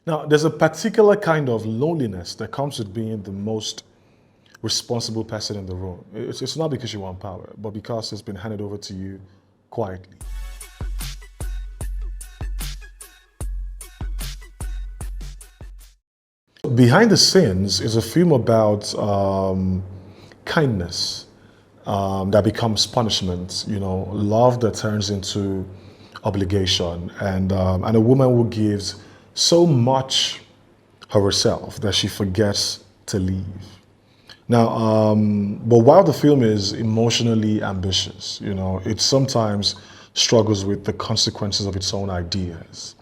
Now, there's a particular kind of loneliness that comes with being the most responsible person in the room. It's not because you want power, but because it's been handed over to you quietly. Behind the Scenes is a film about kindness that becomes punishment, love that turns into obligation, and a woman who gives so much of herself that she forgets to leave. Now, but while the film is emotionally ambitious, it sometimes struggles with the consequences of its own ideas.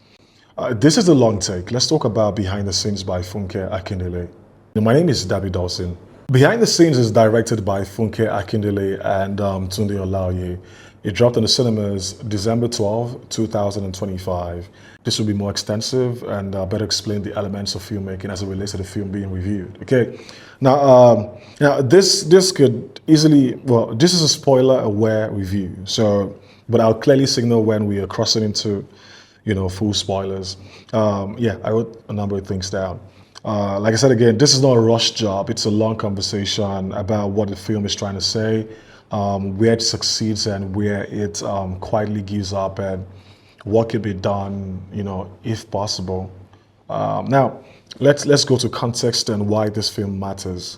This is a long take. Let's talk about Behind the Scenes by Funke Akindele. My name is Dami Dawson. Behind the Scenes is directed by Funke Akindele and Tunde Olaoye. It dropped in the cinemas December 12, 2025. This will be more extensive and better explain the elements of filmmaking as it relates to the film being reviewed. Okay, now this could easily, well, this is a spoiler-aware review. So, but I'll clearly signal when we are crossing into, full spoilers. Yeah, I wrote a number of things down. Like I said again, this is not a rush job. It's a long conversation about what the film is trying to say, where it succeeds and where it quietly gives up, and what could be done, if possible. Now, let's go to context and why this film matters.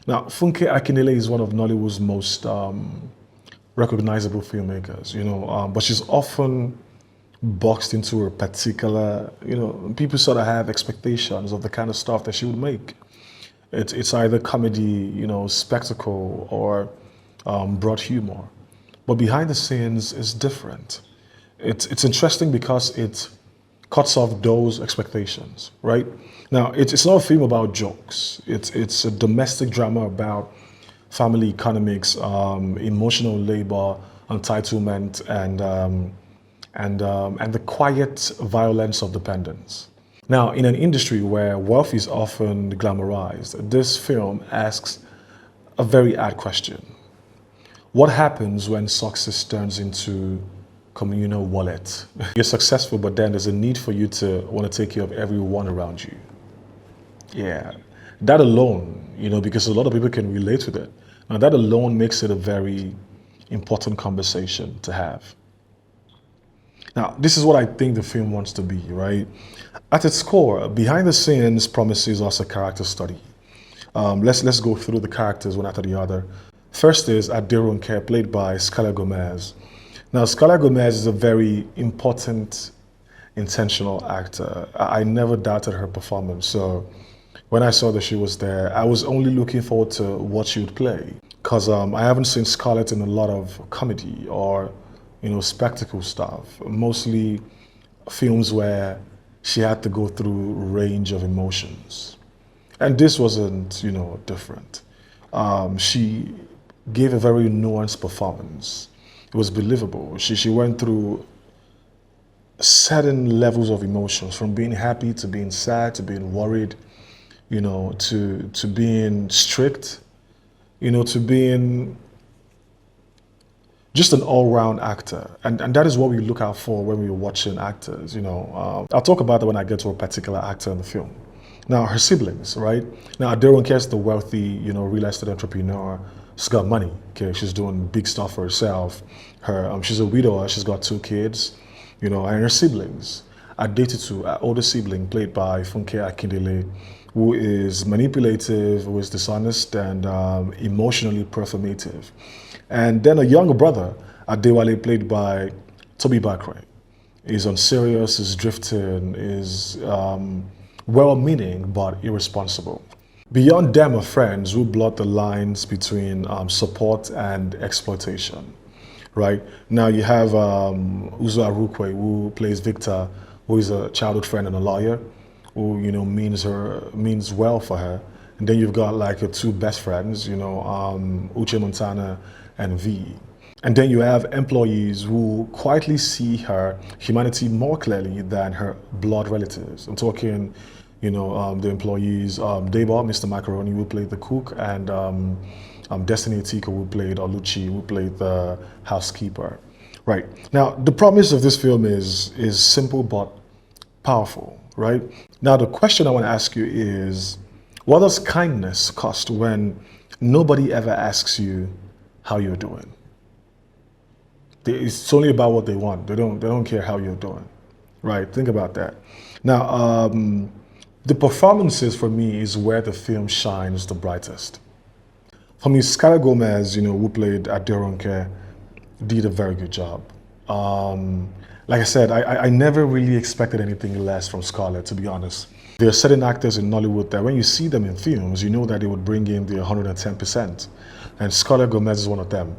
Now, Funke Akindele is one of Nollywood's most recognizable filmmakers, but she's often boxed into a particular, people sort of have expectations of the kind of stuff that she would make. It's either comedy, spectacle, or broad humor. But Behind the Scenes is different. It's interesting because it cuts off those expectations, right? Now, it's not a film about jokes. It's a domestic drama about family economics, emotional labor, entitlement, and the quiet violence of dependence. Now, in an industry where wealth is often glamorized, this film asks a very odd question. What happens when success turns into communal wallet? You're successful, but then there's a need for you to want to take care of everyone around you. Yeah, that alone, because a lot of people can relate with it. Now, that alone makes it a very important conversation to have. Now, this is what I think the film wants to be, right? At its core, Behind the Scenes promises us a character study. Let's go through the characters one after the other. First is Aderonke, played by Scarlett Gomez. Now, Scarlett Gomez is a very important, intentional actor. I never doubted her performance. So when I saw that she was there, I was only looking forward to what she would play. Because I haven't seen Scarlett in a lot of comedy or spectacle stuff, mostly films where she had to go through a range of emotions. And this wasn't, different. She gave a very nuanced performance. It was believable. She went through certain levels of emotions, from being happy to being sad to being worried, to being strict, to being just an all-round actor, and that is what we look out for when we're watching actors. I'll talk about that when I get to a particular actor in the film. Now, her siblings, right? Now, Aderonke is the wealthy, real estate entrepreneur. She's got money. Okay, she's doing big stuff for herself. She's a widower. She's got 2 kids, and her siblings are dated to an older sibling played by Funke Akindele, who is manipulative, who is dishonest, and emotionally performative. And then a younger brother, Adewale, played by Toby Bakre, is unserious, is drifting, is well-meaning but irresponsible. Beyond them are friends who blur the lines between support and exploitation, right? Now you have Uzo Arukwe, who plays Victor, who is a childhood friend and a lawyer, who means well for her. And then you've got like her 2 best friends, Uche Montana and V. And then you have employees who quietly see her humanity more clearly than her blood relatives. I'm talking, the employees, Deba, Mr. Macaroni, who played the cook, and Destiny Etiko, who played Oluchi, who played the housekeeper. Right. Now, the promise of this film is simple but powerful, right? Now, the question I want to ask you is, what does kindness cost when nobody ever asks you how you're doing? It's only about what they want. They don't care how you're doing, right? Think about that. Now, the performances for me is where the film shines the brightest. For me, Scarlett Gomez, who played Aderonke, did a very good job. Like I said, I never really expected anything less from Scarlett, to be honest. There are certain actors in Nollywood that when you see them in films, you know that they would bring in the 110%. And Scarlett Gomez is one of them.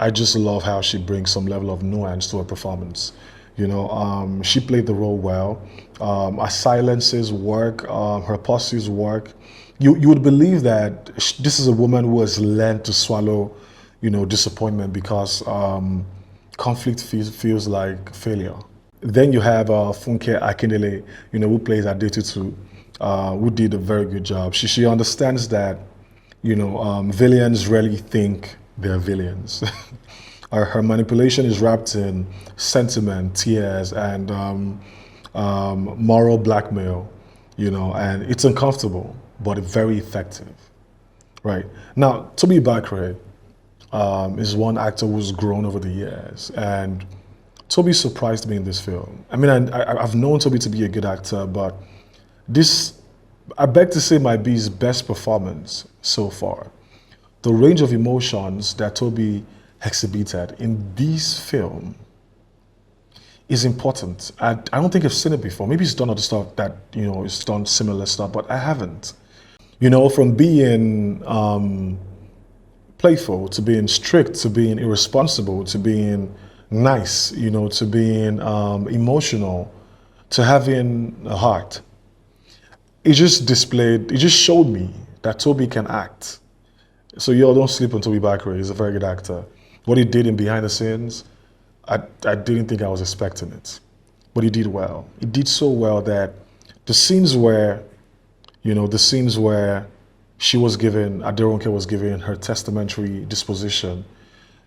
I just love how she brings some level of nuance to her performance. She played the role well. Her silences work, her pauses work. You would believe that this is a woman who has learned to swallow, disappointment because conflict feels like failure. Then you have Funke Akindele, who plays Adetutu, who did a very good job. She understands that, villains rarely think they're villains. Her manipulation is wrapped in sentiment, tears, and moral blackmail, and it's uncomfortable, but very effective, right? Now, Toby Bakre is one actor who's grown over the years, and Toby surprised me in this film. I mean, I've known Toby to be a good actor, but this, I beg to say, might be his best performance so far. The range of emotions that Toby exhibited in this film is important. I don't think I've seen it before. Maybe he's done other stuff that, he's done similar stuff, but I haven't. From being playful, to being strict, to being irresponsible, to being nice, to being emotional, to having a heart. It just showed me that Toby can act. So y'all don't sleep on Toby Bakre. He's a very good actor. What he did in behind the scenes, I didn't think I was expecting it. But he did well. He did so well that the scenes where Aderonke was given her testamentary disposition,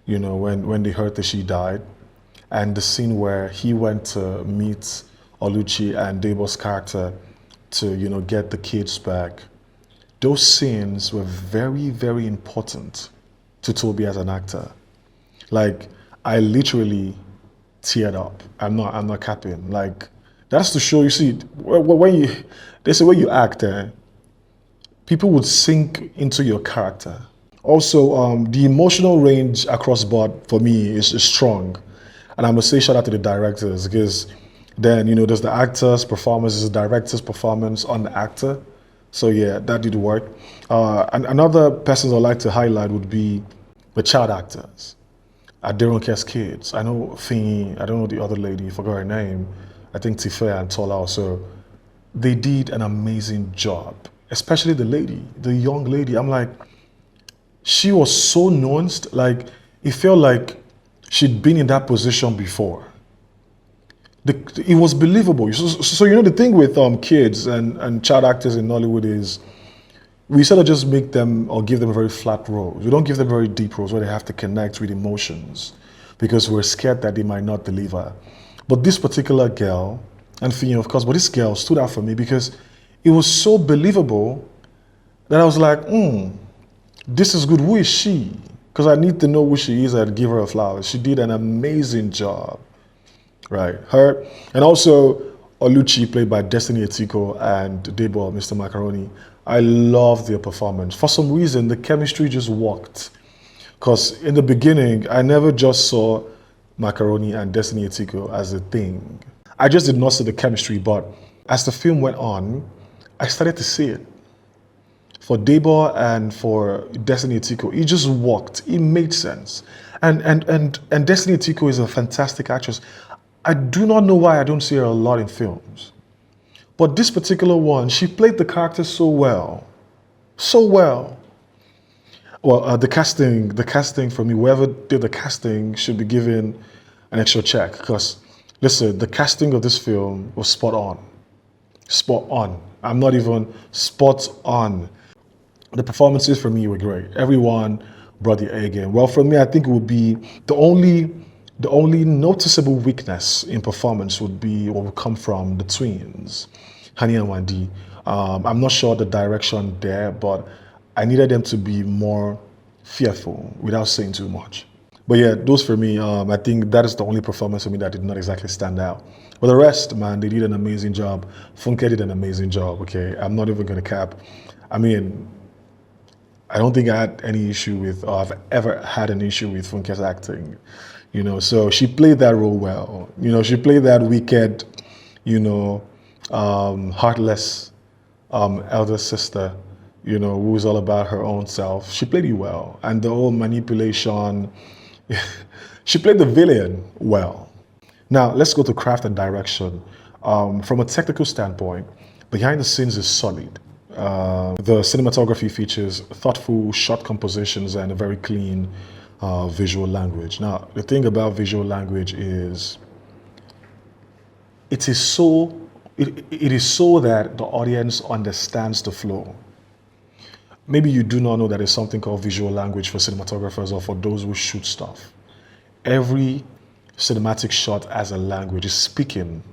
when they heard that she died, and the scene where he went to meet Oluchi and Debo's character to, get the kids back, those scenes were very, very important to Toby as an actor. Like, I literally teared up. I'm not capping. Like, that's to show, you see, they say when you act, people would sink into your character. Also, the emotional range across board for me is strong. And I must say shout out to the directors, because then, there's the actor's performance, there's the director's performance on the actor. So yeah, that did work. And another person I'd like to highlight would be the child actors. Aderonke's kids. I know Finyi, I don't know the other lady, forgot her name. I think Tife and Tola also. They did an amazing job, especially the lady, the young lady. I'm like, she was so nuanced, like it felt like she'd been in that position before. It was believable. So the thing with kids and child actors in Nollywood is we sort of just make them or give them very flat roles. We don't give them very deep roles where they have to connect with emotions because we're scared that they might not deliver. But this particular girl, and Fino of course, but this girl stood out for me because it was so believable that I was like, this is good. Who is she? Because I need to know who she is and give her a flower. She did an amazing job. Right, her, and also Oluchi, played by Destiny Etiko, and Debo, Mr. Macaroni. I love their performance. For some reason, the chemistry just worked. Because in the beginning, I never just saw Macaroni and Destiny Etiko as a thing. I just did not see the chemistry, but as the film went on, I started to see it. For Debo and for Destiny Etiko, it just worked. It made sense. And Destiny Etiko is a fantastic actress. I do not know why I don't see her a lot in films. But this particular one, she played the character so well. So well. Well, the casting for me, whoever did the casting should be given an extra check. Because, listen, the casting of this film was spot on. Spot on. I'm not even spot on. The performances for me were great. Everyone brought the A game. Well, for me, I think it would be the only The only noticeable weakness in performance would be what would come from the twins, Hani and Wandi. I'm not sure the direction there, but I needed them to be more fearful without saying too much. But yeah, those for me, I think that is the only performance for me that did not exactly stand out. But the rest, man, they did an amazing job. Funke did an amazing job, okay? I'm not even gonna cap. I mean, I don't think I had any issue with, or I've ever had an issue with Funke's acting. So she played that role well. She played that wicked, heartless elder sister, who's all about her own self. She played it well. And the whole manipulation, she played the villain well. Now, let's go to craft and direction. From a technical standpoint, behind the scenes is solid. The cinematography features thoughtful shot compositions and a very clean visual language. Now, the thing about visual language is it is so that the audience understands the flow. Maybe you do not know that there's something called visual language for cinematographers or for those who shoot stuff. Every cinematic shot has a language, it's speaking,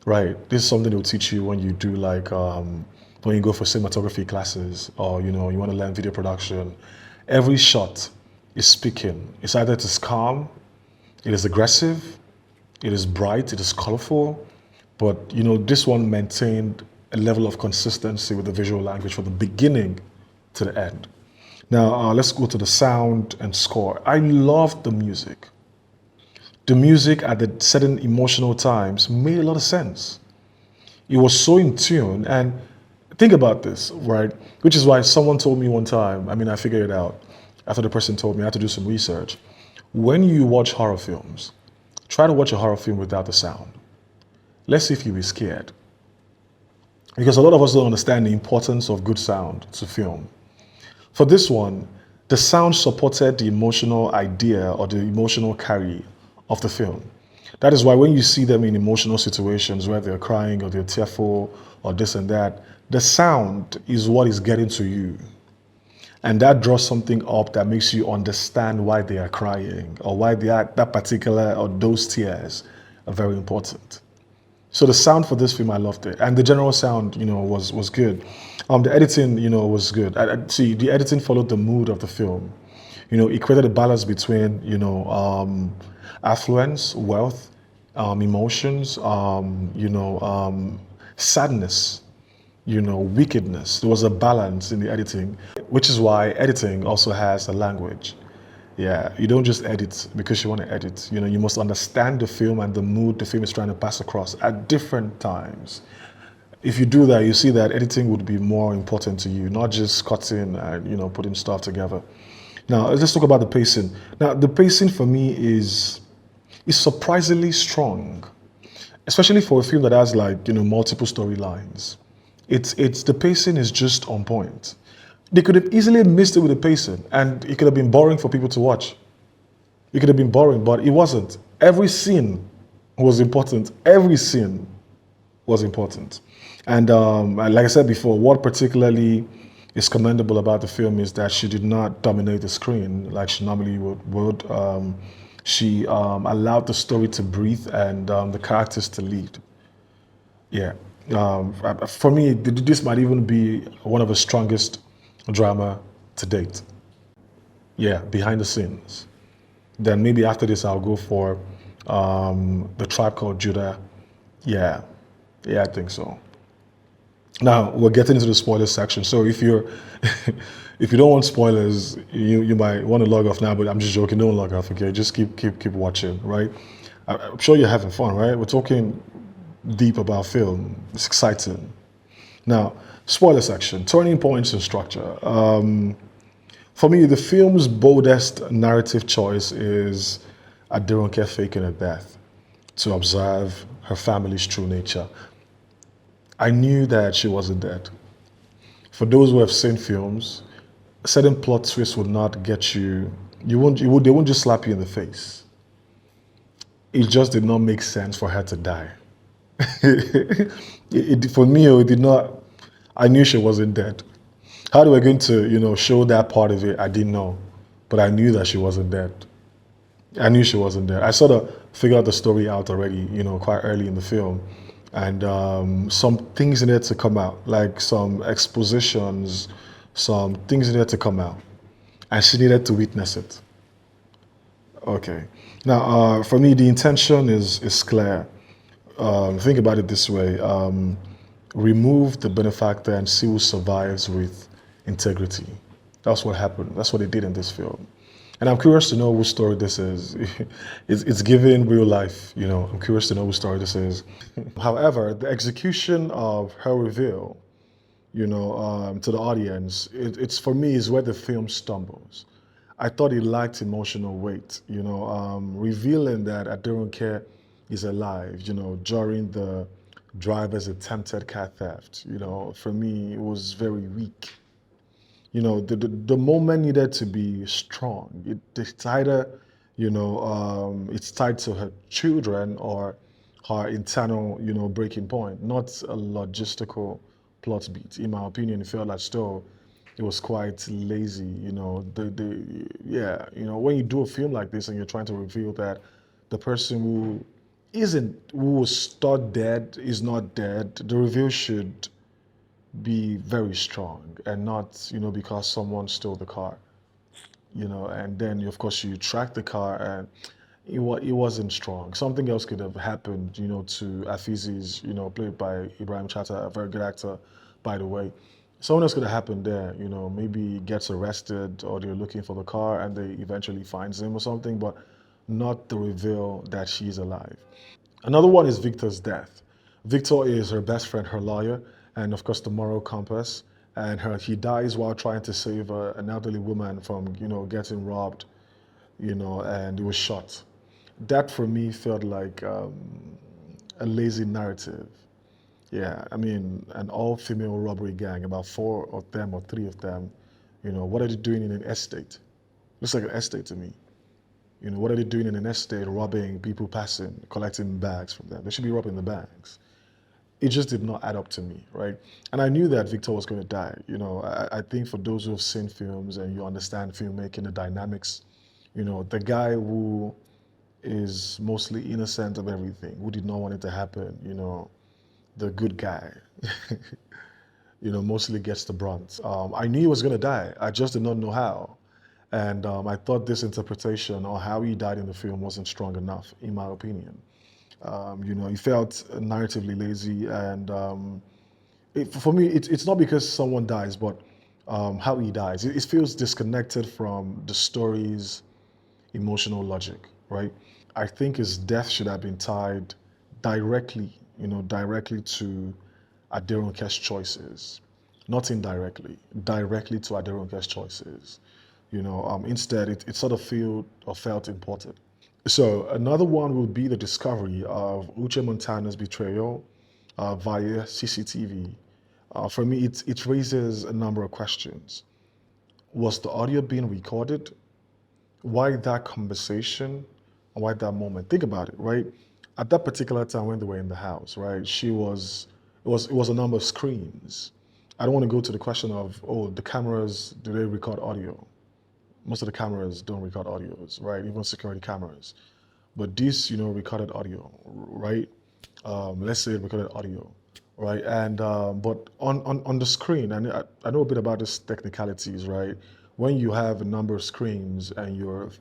right? This is something they'll teach you when you do when you go for cinematography classes or, you want to learn video production. Every shot is speaking. It's either it is calm, it is aggressive, it is bright, it is colorful, but, this one maintained a level of consistency with the visual language from the beginning to the end. Now, let's go to the sound and score. I loved the music. The music at the certain emotional times made a lot of sense. It was so in tune, and think about this, right? Which is why someone told me one time, I figured it out after the person told me I had to do some research. When you watch horror films, try to watch a horror film without the sound. Let's see if you'll be scared. Because a lot of us don't understand the importance of good sound to film. For this one, the sound supported the emotional idea or the emotional carry of the film. That is why when you see them in emotional situations where they're crying or they're tearful or this and that, the sound is what is getting to you. And that draws something up that makes you understand why they are crying or why that particular or those tears are very important. So the sound for this film, I loved it. And the general sound, was good. The editing, was good. See, the editing followed the mood of the film. It created a balance between, affluence, wealth, emotions, sadness, wickedness. There was a balance in the editing, which is why editing also has a language. Yeah, you don't just edit because you want to edit. You must understand the film and the mood the film is trying to pass across at different times. If you do that, you see that editing would be more important to you, not just cutting and putting stuff together. Now, let's talk about the pacing. Now, the pacing for me is surprisingly strong, especially for a film that has multiple storylines. It's the pacing is just on point. They could have easily missed it with the pacing, and it could have been boring for people to watch. It could have been boring, but it wasn't. Every scene was important. Every scene was important. And like I said before, what particularly is commendable about the film is that she did not dominate the screen like she normally would. She allowed the story to breathe and the characters to lead. Yeah. For me, this might even be one of the strongest drama to date. Yeah, behind the scenes. Then maybe after this, I'll go for The Tribe Called Judah. Yeah, I think so. Now we're getting into the spoiler section. So if you don't want spoilers, you might want to log off now. But I'm just joking. Don't log off. Okay, just keep watching. Right? I'm sure you're having fun. Right? We're talking deep about film. It's exciting. Now, spoiler section, turning points and structure. For me, the film's boldest narrative choice is Aderonke faking her death to observe her family's true nature. I knew that she wasn't dead. For those who have seen films, certain plot twists would not get you. They won't just slap you in the face. It just did not make sense for her to die. For me, it did not. I knew she wasn't dead. How they were going to, show that part of it, I didn't know. But I knew that she wasn't dead. I knew she wasn't there. I sort of figured out the story out already, quite early in the film. And some things needed to come out, like some expositions, some things needed to come out. And she needed to witness it. Okay. Now, for me, the intention is clear. Think about it this way: remove the benefactor and see who survives with integrity. That's what happened. That's what they did in this film. And I'm curious to know whose story this is. It's given real life, I'm curious to know whose story this is. However, the execution of her reveal, to the audience, it's for me is where the film stumbles. I thought it lacked emotional weight, revealing that Aderonke is alive, during the driver's attempted car theft. For me, it was very weak. The moment needed to be strong. It's either, it's tied to her children or her internal, breaking point, not a logistical plot beat. In my opinion, it felt like still it was quite lazy. Yeah, when you do a film like this and you're trying to reveal that the person who was thought dead is not dead, the reveal should be very strong and not, because someone stole the car, and then of course you track the car and it wasn't strong. Something else could have happened, to Afizi's, played by Ibrahim Chata, a very good actor, by the way. Someone else could have happened there, maybe he gets arrested or they're looking for the car and they eventually finds him or something, but not the reveal that she's alive. Another one is Victor's death. Victor is her best friend, her lawyer, and of course the moral compass. And he dies while trying to save an elderly woman from, getting robbed, and it was shot. That for me felt like a lazy narrative. Yeah, I mean, an all-female robbery gang, about four of them or three of them. What are they doing in an estate? Looks like an estate to me. What are they doing in an estate, robbing people passing, collecting bags from them? They should be robbing the bags. It just did not add up to me, right? And I knew that Victor was going to die. I think for those who have seen films and you understand filmmaking, the dynamics, the guy who is mostly innocent of everything, who did not want it to happen, the good guy, mostly gets the brunt. I knew he was going to die. I just did not know how. And I thought this interpretation or how he died in the film wasn't strong enough, in my opinion. He felt narratively lazy, and for me, it's not because someone dies, but how he dies. It feels disconnected from the story's emotional logic, right? I think his death should have been tied directly, directly to Aderonke's choices, not indirectly, directly to Aderonke's choices. Instead, it sort of felt imported. So another one would be the discovery of Uche Montana's betrayal via CCTV. For me, it raises a number of questions. Was the audio being recorded? Why that conversation? Why that moment? Think about it, right? At that particular time when they were in the house, right? It was a number of screens. I don't want to go to the question of, oh, the cameras, do they record audio? Most of the cameras don't record audios, right? Even security cameras. But this, recorded audio, right? Let's say recorded audio, right? And but on the screen, and I know a bit about these technicalities, right? When you have a number of screens and you're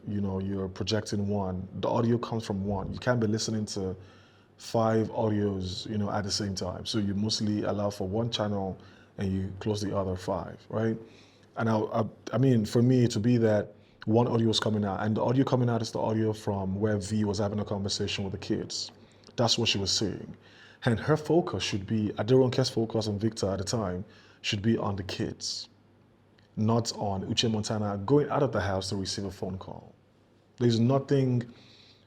projecting one, the audio comes from one. You can't be listening to five audios, at the same time. So you mostly allow for one channel and you close the other five, right? And I mean, for me to be that one audio is coming out, and the audio coming out is the audio from where V was having a conversation with the kids. That's what she was saying. And her focus should be, Aderonke's focus on Victor at the time, should be on the kids, not on Uche Montana going out of the house to receive a phone call. There's nothing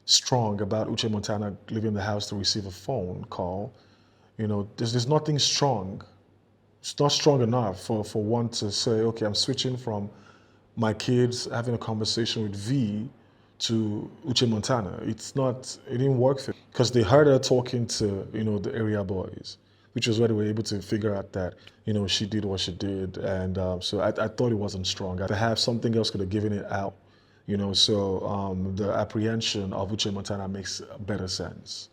strong about Uche Montana leaving the house to receive a phone call. There's nothing strong. It's not strong enough for one to say, okay, I'm switching from my kids having a conversation with V to Uche Montana. It didn't work for because they heard her talking to, the area boys, which was where they were able to figure out that, she did what she did. And so I thought it wasn't strong. Perhaps something else could have given it out, So the apprehension of Uche Montana makes better sense.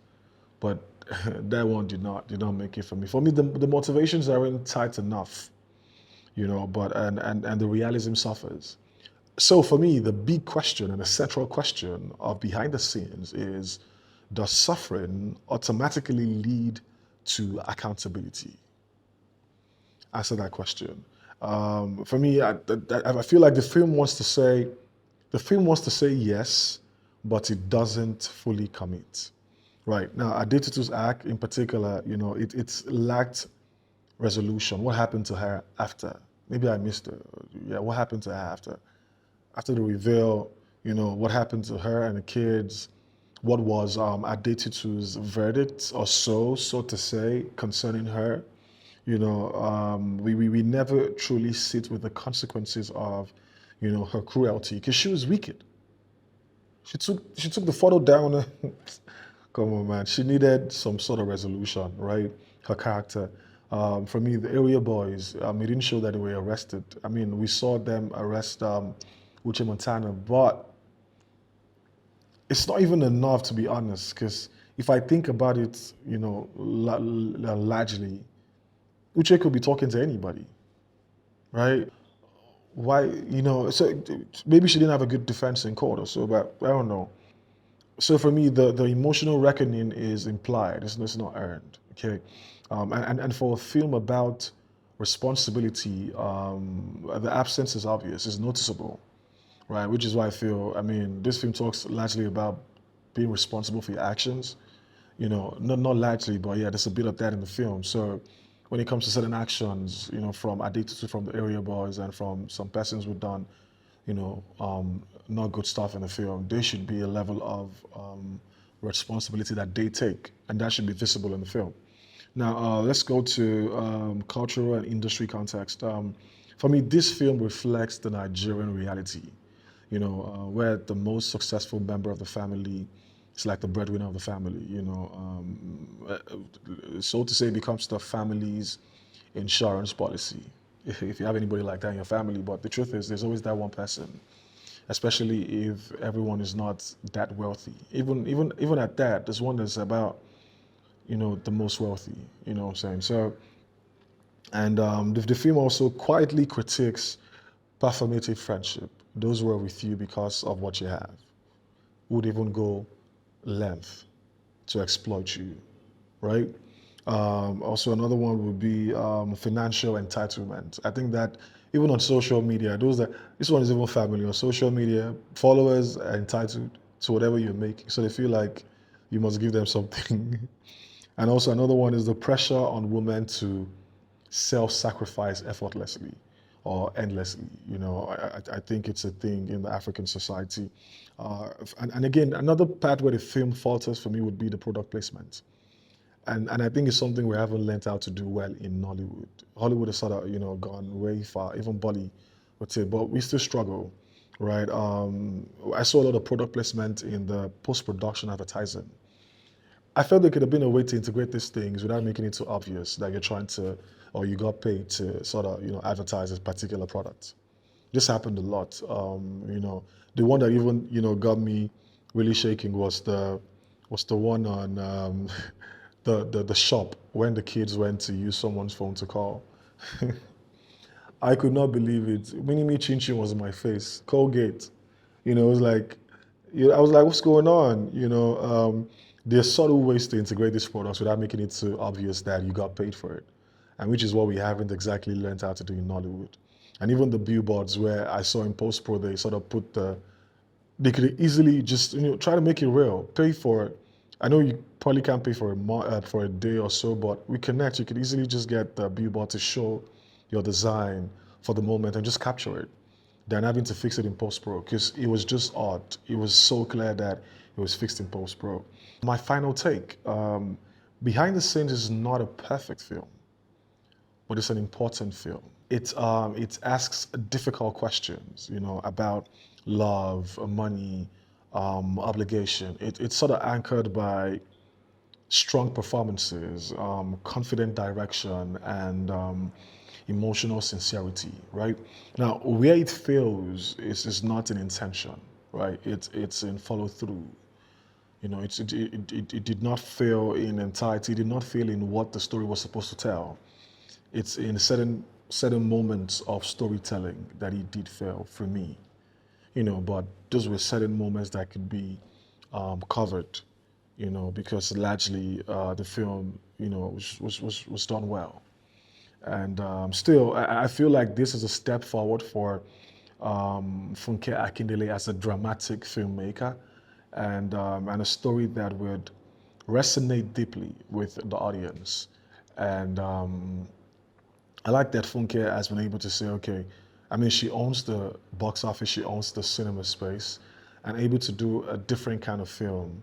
But that one did not make it for me. For me, the motivations aren't tight enough, but and the realism suffers. So for me, the big question and the central question of behind the scenes is, does suffering automatically lead to accountability? Answer that question. For me, I feel like the film wants to say yes, but it doesn't fully commit. Right now, Adetutu's act in particular, it's lacked resolution. What happened to her after? Maybe I missed it. Yeah, what happened to her after? After the reveal, what happened to her and the kids? What was Adetutu's verdict or so to say, concerning her? We never truly sit with the consequences of, her cruelty because she was wicked. She took the photo down. Come on, man. She needed some sort of resolution, right? Her character. For me, the area boys, it didn't show that they were arrested. I mean, we saw them arrest Uche Montana, but it's not even enough, to be honest, because if I think about it, largely, Uche could be talking to anybody, right? Why, so maybe she didn't have a good defense in court or so, but I don't know. So for me, the emotional reckoning is implied. It's not earned. Okay, and for a film about responsibility, the absence is obvious. It's noticeable, right? Which is why I feel. I mean, this film talks largely about being responsible for your actions. Not largely, but yeah, there's a bit of that in the film. So when it comes to certain actions, from Addicted, from the area boys and from some persons who've done, not good stuff in the film, there should be a level of responsibility that they take, and that should be visible in the film. Now, let's go to cultural and industry context. For me, this film reflects the Nigerian reality, where the most successful member of the family is like the breadwinner of the family, so to say, becomes the family's insurance policy. If you have anybody like that in your family, but the truth is, there's always that one person, especially if everyone is not that wealthy. Even at that, there's one that's about, the most wealthy. You know what I'm saying? So, and the film also quietly critiques performative friendship. Those who are with you because of what you have would even go length to exploit you, right? Also, another one would be financial entitlement. I think that even on social media, this one is even family. On social media, followers are entitled to whatever you're making, so they feel like you must give them something. And also, another one is the pressure on women to self-sacrifice effortlessly or endlessly. I think it's a thing in the African society. And again, another part where the film falters for me would be the product placement. And I think it's something we haven't learned how to do well in Nollywood. Hollywood has sort of, gone way far, even Bolly would say, but we still struggle, right? I saw a lot of product placement in the post-production advertising. I felt there could have been a way to integrate these things without making it too obvious that you're trying to, or you got paid to sort of, advertise this particular product. This happened a lot. The one that even, got me really shaking was the one on the shop when the kids went to use someone's phone to call. I could not believe it. Minimi Chin Chin was in my face. Colgate. It was like, I was like, what's going on? There's subtle ways to integrate these products without making it so obvious that you got paid for it. And which is what we haven't exactly learned how to do in Nollywood. And even the billboards where I saw in post-pro, they sort of they could easily just, try to make it real, pay for it. I know you probably can't pay for for a day or so, but we connect. You could easily just get the billboard to show your design for the moment and just capture it than having to fix it in post-pro because it was just odd. It was so clear that it was fixed in post-pro. My final take, Behind the Scenes is not a perfect film, but it's an important film. It asks difficult questions, about love, money, obligation. It's sort of anchored by strong performances, confident direction, and emotional sincerity, right? Now, where it fails is not in intention. right? It's in follow through. You know, it did not fail in entirety. It did not fail in what the story was supposed to tell. It's in certain moments of storytelling that it did fail for me. You know, but those were certain moments that could be covered. You know, because largely the film, you know, was done well. And still, I feel like this is a step forward for Funke Akindele as a dramatic filmmaker, and a story that would resonate deeply with the audience. And I like that Funke has been able to say, okay, I mean, she owns the box office, she owns the cinema space, and able to do a different kind of film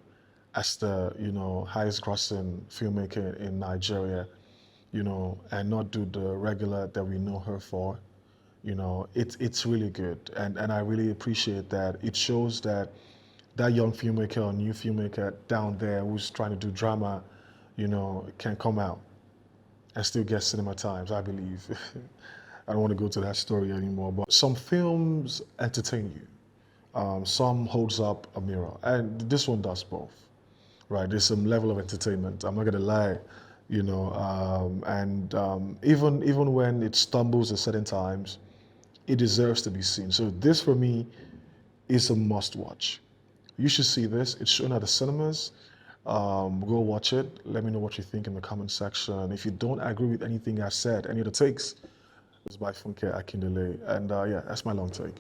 as the, you know, highest grossing filmmaker in Nigeria, you know, and not do the regular that we know her for. You know, it's really good, and I really appreciate that. It shows that that young filmmaker or new filmmaker down there who's trying to do drama, you know, can come out and still get cinema times, I believe. I don't want to go to that story anymore, but some films entertain you. Some holds up a mirror, and this one does both, right? There's some level of entertainment. I'm not gonna lie, you know, and even when it stumbles at certain times, it deserves to be seen. So this for me is a must watch. You should see this. It's shown at the cinemas. Go watch it. Let me know what you think in the comment section. If you don't agree with anything I said, any of the takes, it's by Funke Akindele. And yeah, that's my long take.